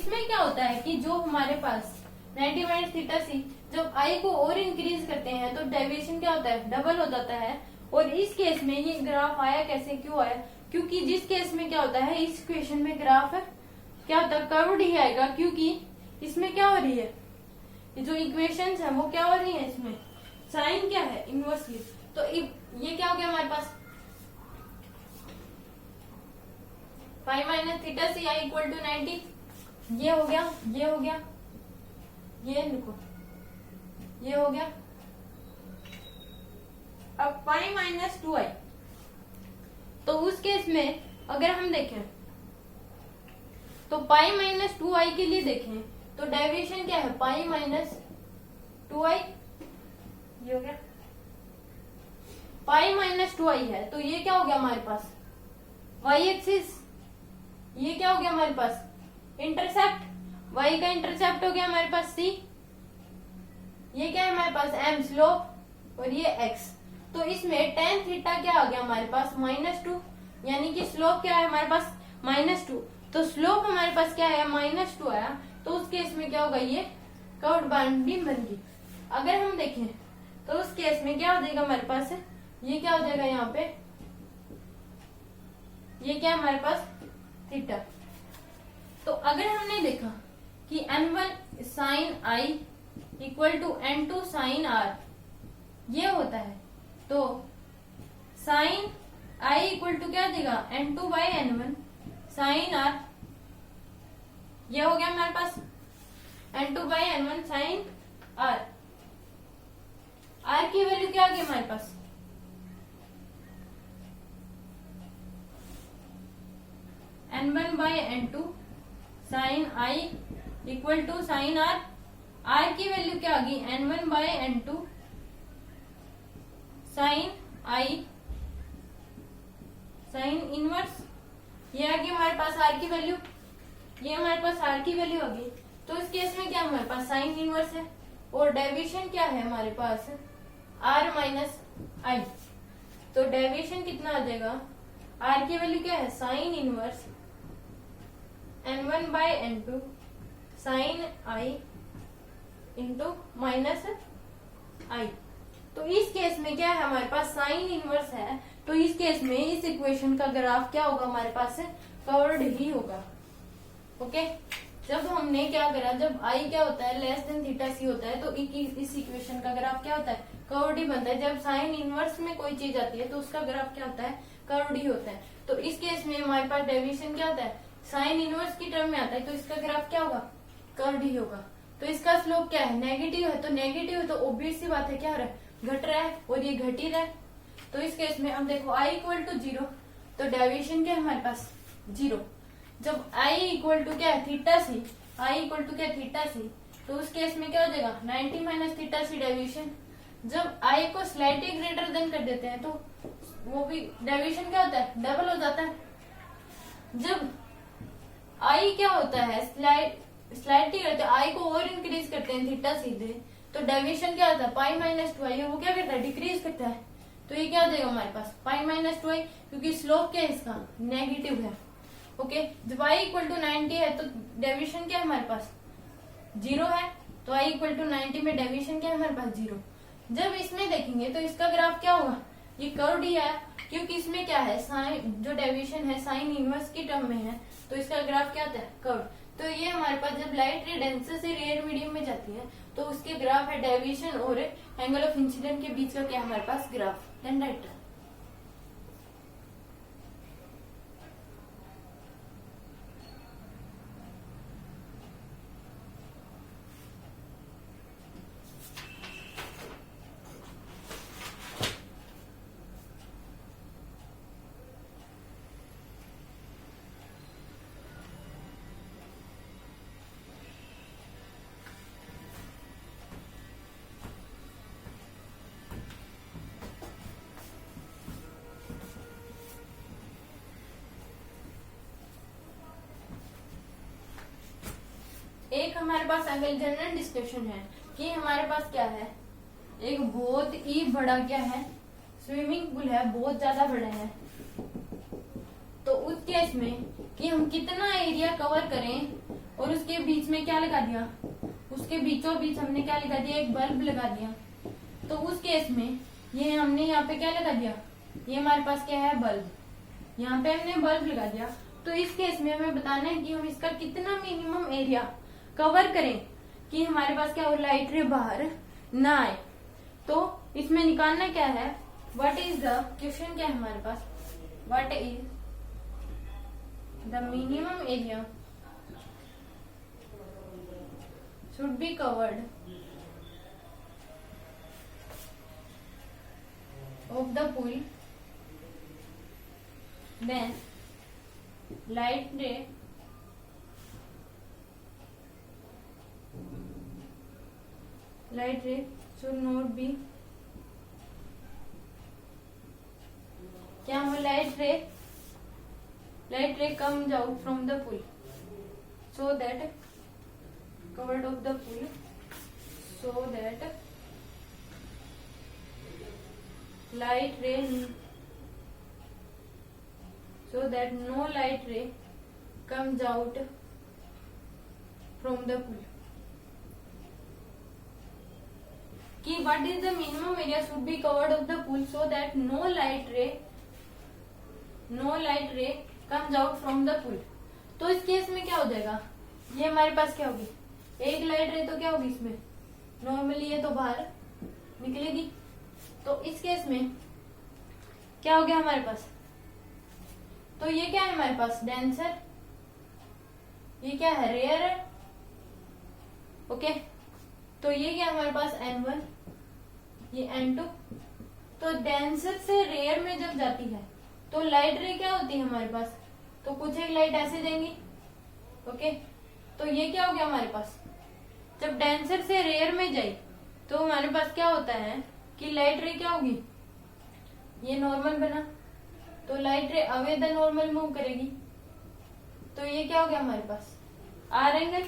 इसमें क्या होता है कि जो हमारे पास 90 माइनस थीटा सी, जब आई को और इंक्रीज करते हैं तो डेविएशन क्या होता है, डबल हो जाता है। और इस केस में ये ग्राफ आया कैसे, क्यों आया, क्योंकि जिस केस में क्या होता है, इस इक्वेशन में ग्राफ क्या होता है, कर्व्ड ही आएगा, क्योंकि इसमें क्या हो रही है, ये जो इक्वेशंस है वो क्या हो रही है, इसमें साइन क्या है, इनवर्सली। तो ये क्या हो गया हमारे पास, five minus theta C I equal to 90, ये हो गया, ये हो गया, ये लिखो, ये हो गया। अब पाई माइनस 2i, तो उस केस में अगर हम देखें तो पाई माइनस 2i के लिए देखें तो डेविएशन क्या है, पाई माइनस 2i, ये हो गया। पाई माइनस 2i है तो ये क्या हो गया हमारे पास, y एक्सिस, ये क्या हो गया हमारे पास, इंटरसेप्ट, y का इंटरसेप्ट हो गया हमारे पास c, ये क्या है हमारे पास m स्लोप, और ये x। तो इसमें टेन थीटा क्या आ गया हमारे पास, -2, यानी कि स्लोप क्या है हमारे पास, -2। तो स्लोप हमारे पास क्या है, -2 आया, तो उस केस में क्या होगा, ये कर्व्ड बाउंड बीम बन गई। अगर हम देखें तो उस केस में क्या हो जाएगा हमारे पास, ये क्या हो जाएगा यहाँ पे, ये क्या है हमारे पास थीटा। तो अगर हमने देखा कि n1 sine i equal to n2 sine r, ये होता है, तो साइन i इक्वल टू क्या देगा, n2 by n1 sine r, ये हो गया हमारे पास n2 by n1 sine r। r की वैल्यू क्या आ गई हमारे पास, n1 by n2 sine i equal to sine r। r की वैल्यू क्या आ गई, n1 by n2 sine i sine inverse, ये आ गई हमारे पास r की वैल्यू, ये हमारे पास r की वैल्यू आ गई। तो इस केस में क्या हमारे पास साइन इनवर्स है, और डेविएशन क्या है हमारे पास, r माइनस आई। तो डेविएशन कितना आ जाएगा, r की वैल्यू क्या है, sine inverse n1 by n2 sine i into minus I. तो इस केस में क्या है हमारे पास साइन इनवर्स है, तो इस केस में इस इक्वेशन का ग्राफ क्या होगा हमारे पास, कर्व्ड ही होगा। ओके, जब हमने क्या करा, जब आई क्या होता है लेस देन थीटा सी होता है, तो इस इक्वेशन का ग्राफ क्या होता है, कर्व्ड ही बनता है। जब साइन इनवर्स में कोई चीज आती है तो उसका ग्राफ क्या होता है, कर्व्ड ही होता है। तो इस केस में हमारे पास डेविएशन क्या होता है, साइन इनवर्स की टर्म में आता है, तो इसका ग्राफ क्या होगा, कर्व्ड ही होगा। तो इसका स्लोप क्या है, नेगेटिव है, तो नेगेटिव है तो ऑब्वियस सी बात है क्या हो रहा है, घट रहा है, और ये घट ही रहा है। तो इस केस में हम देखो i इक्वल टू 0, तो डेविएशन क्या है हमारे पास 0। जब i इक्वल टू क्या है, theta C, i equal to क्या है, थीटा सी, तो उस केस में क्या हो जाएगा 90 माइनस थीटा सी डेविएशन। जब i को स्लाइटली ग्रेटर देन कर देते हैं तो वो भी डेविएशन क्या होता है, डबल हो जाता है। जब i क्या होता है, स्लाइटली करते हैं, i को और इंक्रीज करते हैं थीटा सीधे, तो डेविएशन क्या होता है, पाई माइनस 2i, वो क्या करता है, डिक्रीज करता है। तो ये क्या हो जाएगा हमारे पास, पाई माइनस 2i, क्योंकि स्लोप क्या है इसका, नेगेटिव है। ओके, जब i इक्वल टू 90 है तो डेविएशन क्या है हमारे पास 0 है, तो i इक्वल टू 90 में डेविएशन क्या है हमारे पास 0। जब इसमें देखेंगे तो इसका ग्राफ क्या होगा, ये कर्व्ड ही है, क्योंकि इसमें क्या है, साइन जो डेविएशन है साइन इनवर्स की टर्म में है, तो इसका ग्राफ क्या होता है, कर्व्ड। तो ये हमारे पास जब लाइट रे डेंसर से रेयर मीडियम में जाती है तो उसके ग्राफ है डेविएशन और एंगल ऑफ इंसिडेंट के बीच का क्या हमारे पास ग्राफ, देन राइट। एक हमारे पास अगले जनरल डिस्कशन है कि हमारे पास क्या है, एक बहुत ही बड़ा क्या है, स्विमिंग पूल है, बहुत ज्यादा बड़ा है। तो उस केस में कि हम कितना एरिया कवर करें और उसके बीच में क्या लगा दिया, उसके बीचों बीच हमने क्या लगा दिया, एक बल्ब लगा दिया। तो उस केस में ये हमने यहाँ पे क्या लगा दिया, ये हमारे पास क्या है, बल्ब। यहाँ पे हमने बल्ब लगा दिया। तो इस केस में हमें बताना है कि हम इसका कितना मिनिमम एरिया कवर करें कि हमारे पास क्या हो, लाइट रे बाहर ना आए। तो इसमें निकालना क्या है, व्हाट इज द क्वेश्चन, क्या है हमारे पास, what is the minimum area should be covered of the pool then light ray should not be, क्या हो, light ray comes out from the pool so that covered of the pool so that light ray so that no light ray comes out from the pool. कि what is the minimum area should be covered of the pool so that no light ray comes out from the pool. तो इस case में क्या हो जाएगा, ये हमारे पास क्या होगी, एक लाइट रे तो क्या होगी इसमें, नॉर्मली ये तो बाहर निकलेगी। तो इस केस में क्या हो गया हमारे पास, तो ये क्या है हमारे पास, डेंसर, ये क्या है, रेयर है। ओके, तो ये क्या हमारे पास, N1, ये N2। तो डेंसर से रेयर में जब जाती है तो लाइट रे क्या होती है हमारे पास, तो कुछ एक लाइट ऐसे जाएंगी। ओके, तो ये क्या हो गया हमारे पास, जब डेंसर से रेयर में जाए तो हमारे पास क्या होता है कि लाइट रे क्या होगी, ये नॉर्मल बना, तो लाइट रे अवे द नॉर्मल मूव करेगी। तो ये क्या हो गया हमारे पास, आर एंगल।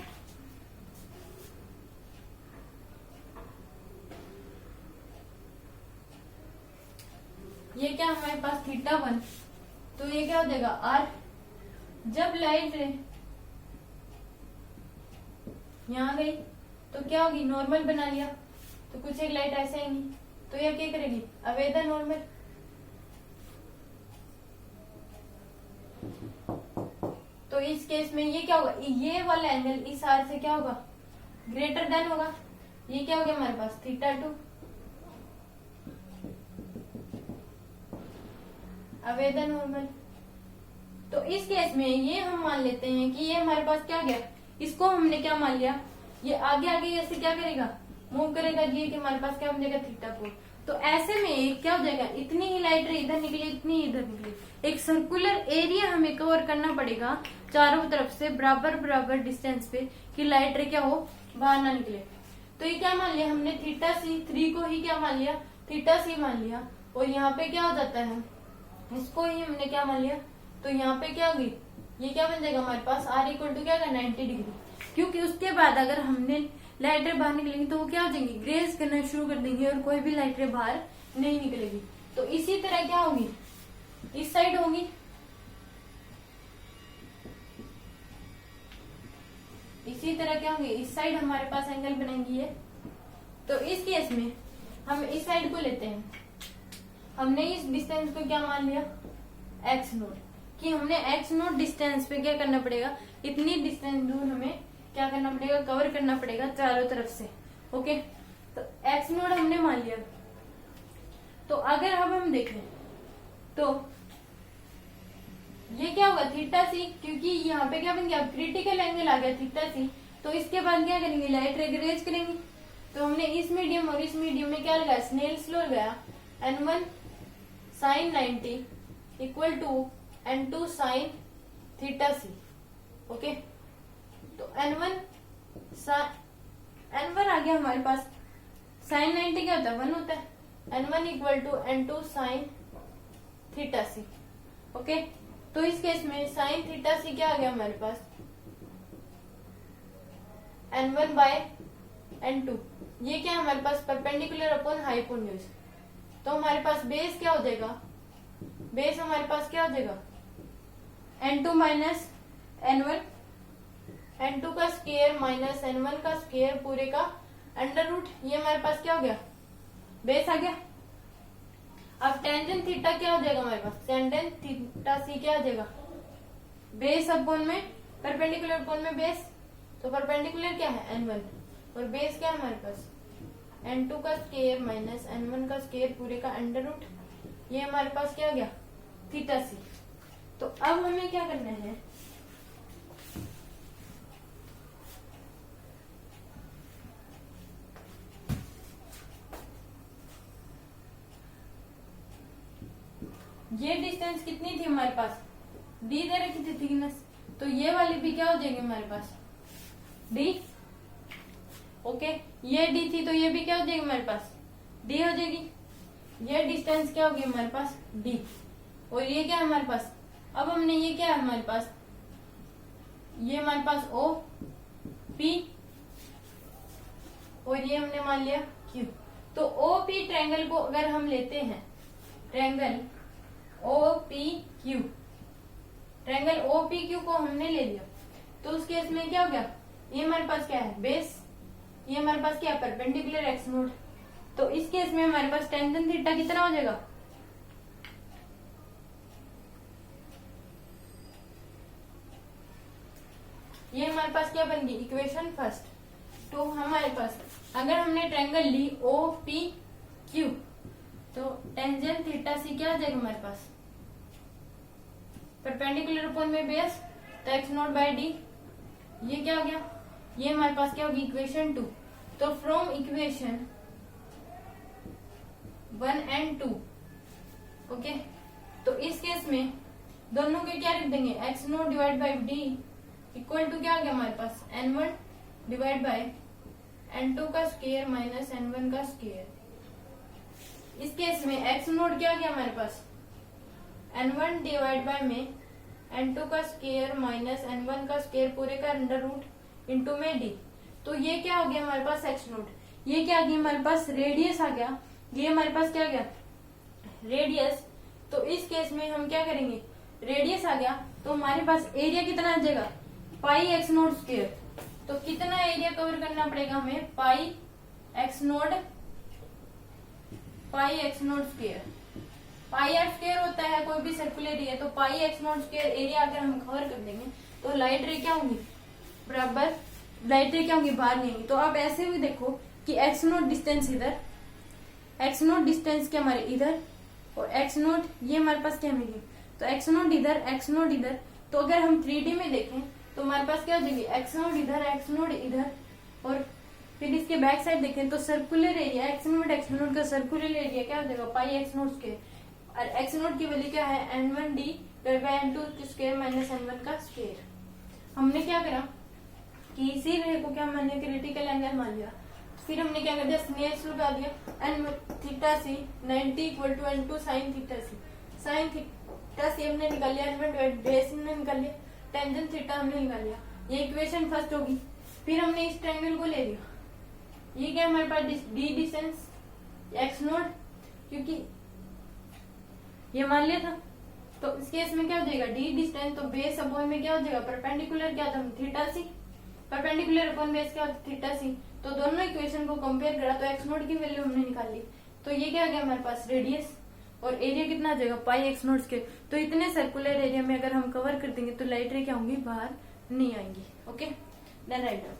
ये क्या हमारे पास, θ1, तो ये क्या हो जाएगा, आर। जब लाइट रे यहाँ गई तो क्या होगी, नॉर्मल बना लिया, तो कुछ एक लाइट ऐसे आएंगी, तो ये क्या करेगी, अवे द नॉर्मल। तो इस केस में ये क्या होगा, ये वाला एंगल इस आर से क्या होगा, ग्रेटर देन होगा। ये क्या हो गया हमारे पास, θ2, अवे द नॉर्मल। तो इस केस में ये हम मान लेते हैं कि ये हमारे पास क्या गया, इसको हमने क्या मान लिया, ये आगे आगे ऐसे क्या करेगा, मूव करेगा, ये कि हमारे पास क्या बन जाएगा, θ4। तो ऐसे में क्या हो जाएगा, इतनी ही लाइट रे इधर निकली, इतनी ही इधर निकली, एक सर्कुलर एरिया हमें कवर करना पड़ेगा चारों तरफ से बराबर बराबर डिस्टेंस पे, कि लाइट रे क्या हो, बाहर ना निकले। तो ये क्या मान लिया हमने, θc3 को ही क्या मान लिया, θc मान लिया। और यहाँ पे क्या हो जाता है, इसको ही हमने क्या मान लिया, तो यहाँ पे क्या होगी, ये क्या बन जाएगा हमारे पास, R इक्वल टू क्या होगा, 90 डिग्री। क्योंकि उसके बाद अगर हमने लाइटें बाहर निकलेंगी तो वो क्या हो जाएंगी, ग्रेज करना शुरू कर देंगी और कोई भी लाइटें बाहर नहीं निकलेगी। तो इसी तरह क्या होगी, इस साइड होगी, इसी तरह क्या होंगे, इस साइड हमारे पास एंगल बनेंगी है। तो इस केस में हम इस साइड को लेते हैं, हमने इस डिस्टेंस को क्या मान लिया, x0, कि हमने x0 डिस्टेंस पे क्या करना पड़ेगा, इतनी डिस्टेंस दूर हमें क्या करना पड़ेगा, कवर करना पड़ेगा चारों तरफ से। ओके, तो x0 हमने मान लिया। तो अगर अब हम देखें तो ये क्या होगा, θc, क्योंकि यहाँ पे क्या बन गया, क्रिटिकल एंगल आ गया θc। तो इसके बाद क्या करेंगे, लाइट रे ग्रेज करेंगे। तो हमने इस मीडियम और इस मीडियम में क्या लगाया, स्नेल्स लॉ लगाया, N1 sin 90 equal to N2 sin θc। Okay, तो N1 आ गया हमारे पास, sin 90 क्या होता है, 1 होता है, N1 equal to N2 sin θc। Okay, तो इस केस में sin θc क्या आ गया हमारे पास, N1 बाय N2। ये क्या हमारे पास, परपेंडिकुलर अपॉन हाइपोन्यूज। तो हमारे पास बेस क्या हो जाएगा, बेस हमारे पास क्या हो जाएगा, N2 माइनस N1, n2 का स्क्वायर माइनस n1 का स्क्वायर पूरे का अंडर रूट। ये हमारे पास क्या हो गया, बेस आ गया। अब टेंजेंट थीटा क्या हो जाएगा हमारे पास, टेंजेंट थीटा सी क्या आ जाएगा, बेस अपॉन में परपेंडिकुलर अपॉन में बेस। तो परपेंडिकुलर क्या है n1 और बेस क्या है हमारे पास n2 का स्क्वायर माइनस n1 का स्क्वायर पूरे का अंडर रूट। ये हमारे पास क्या आ गया, थीटा सी। तो अब हमें क्या करना है, ये डिस्टेंस कितनी थी हमारे पास, डी दे रखी थी थिकनेस, तो ये वाली भी क्या हो जाएगी हमारे पास डी। ओके, ये डी थी तो ये भी क्या हो जाएगी हमारे पास डी हो जाएगी। ये डिस्टेंस क्या होगी हमारे पास डी, और ये क्या है हमारे पास, अब हमने ये क्या है हमारे पास, ये हमारे पास ओ पी और ये हमने मान लिया क्यू। तो ओ पी ट्रायंगल को अगर हम लेते हैं, triangle O P Q, triangle O P Q को हमने ले लिया, तो उस केस में क्या हो गया, ये हमारे पास क्या है बेस, ये हमारे पास क्या है परपेंडिकुलर एक्स नोड। तो इस केस में हमारे पास टेंजेंट थीटा कितना हो जाएगा, ये हमारे पास क्या बन गई इक्वेशन फर्स्ट। तो हमारे पास अगर हमने ट्रायंगल ली ओ पी क्यू, तो टेंजेंट थीटा सी क्या आ जाएगा हमारे पास परपेंडिकुलर अपॉन में बेस, तो एक्स नॉट बाय डी। ये क्या हो गया, ये हमारे पास क्या होगी इक्वेशन 2। तो फ्रॉम इक्वेशन 1 and 2, ओके, तो इस केस में दोनों के क्या रख देंगे, x naught divide by d equal to क्या आ गया हमारे पास n1 डिवाइड बाय n2 का स्क्वायर माइनस n1 का स्क्वायर। इस केस में एक्स नोट क्या आ गया हमारे पास n1 डिवाइड बाय में n2 का स्क्वायर माइनस n1 का स्क्वायर पूरे का अंडर रूट इंटू में डी। तो ये क्या हो गया हमारे पास एक्स नोट, ये क्या आ गया हमारे पास रेडियस आ गया, ये हमारे पास क्या आ गया रेडियस। तो इस केस में हम क्या करेंगे, रेडियस आ गया तो हमारे पास एरिया कितना आ जाएगा पाई एक्स नोट स्क्वायर। तो कितना एरिया कवर करना पड़ेगा हमें, pi x naught square. Pi r square होता है कोई भी सर्कुलर एरिया, तो pi x naught square area अगर हम कवर कर देंगे तो लाइट रे क्या होंगी बराबर, लाइट रे क्या होंगी बाहर नहीं होंगी। तो आप ऐसे भी देखो कि एक्स नोट डिस्टेंस इधर, एक्स नोट डिस्टेंस क्या हमारे इधर, और एक्स नोट ये हमारे पास क्या मिलेगी, तो एक्स नोट इधर एक्स नोट इधर। तो अगर हम 3D में देखें तो हमारे पास क्या हो जाएगी एक्स नोट इधर एक्स नोट इधर, और फिर इसके बैक साइड देखें तो सर्कुलर एरिया एक्स नोट का सर्कुलर एरिया क्या हो जाएगा पाई एक्स नोट स्क्वायर, और एक्स नोट की वैल्यू क्या है n1d n2 square minus n1 का स्क्वायर। हमने क्या करा कि इसी रे को क्या मान लिया क्रिटिकल एंगल मान लिया, फिर हमने क्या कर दिया स्नेल्स लगा दिया n theta C 90 equal to n2 sine theta C. Sine theta C हमने निकाल लिया, n1 बेस हमने निकाल लिया, टेंजेंट थीटा हमने निकाल लिया, ये इक्वेशन फर्स्ट होगी। फिर हमने इस ट्रायंगल को ले लिया, ये क्या हमारे पास डी डिस्टेंस एक्स नोट, क्योंकि ये मान लिया था। तो इस केस में क्या हो जाएगा डी डिस्टेंस, तो बेस अपॉन में क्या हो जाएगा परपेंडिकुलर क्या था थीटा सी, परपेंडिकुलर अपॉन बेस क्या होता थीटा सी। तो दोनों इक्वेशन को कंपेयर करा तो एक्स नोट की वैल्यू हमने निकाल ली, तो ये क्या आ गया हमारे पास रेडियस, और एरिया कितना आ जाएगा पाई एक्स नोट के। तो इतने सर्कुलर एरिया में अगर हम कवर कर देंगे तो लाइट रे क्या होंगी बाहर नहीं आएंगी। Okay, then write down.